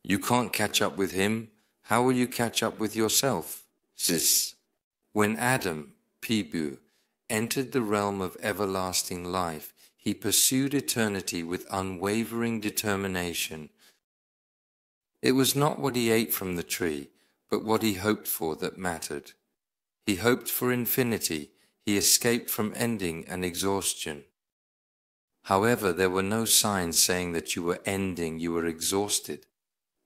You can't catch up with him. How will you catch up with yourself? Sis. When Adam, Pibu, entered the realm of everlasting life, he pursued eternity with unwavering determination. It was not what he ate from the tree, but what he hoped for that mattered. He hoped for infinity. He escaped from ending and exhaustion. However, there were no signs saying that you were ending, you were exhausted.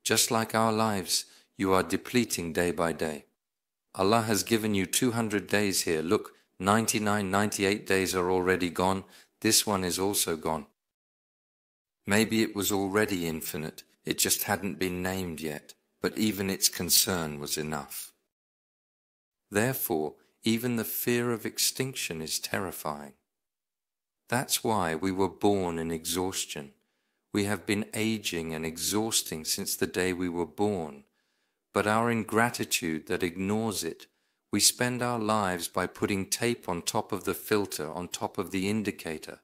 Just like our lives, you are depleting day by day. Allah has given you 200 days here. Look, 99, 98 days are already gone. This one is also gone. Maybe it was already infinite. It just hadn't been named yet, but even its concern was enough. Therefore, even the fear of extinction is terrifying. That's why we were born in exhaustion. We have been aging and exhausting since the day we were born, but our ingratitude that ignores it, we spend our lives by putting tape on top of the filter, on top of the indicator.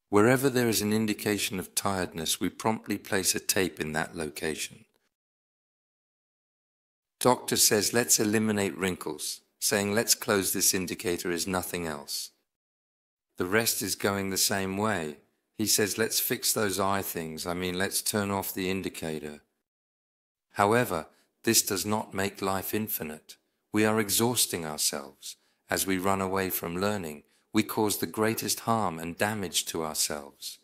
Wherever there is an indication of tiredness, we promptly place a tape in that location. Doctor says, let's eliminate wrinkles, saying let's close this indicator is nothing else. The rest is going the same way. He says, let's fix those eye things. Let's turn off the indicator. However, this does not make life infinite. We are exhausting ourselves. As we run away from learning, we cause the greatest harm and damage to ourselves.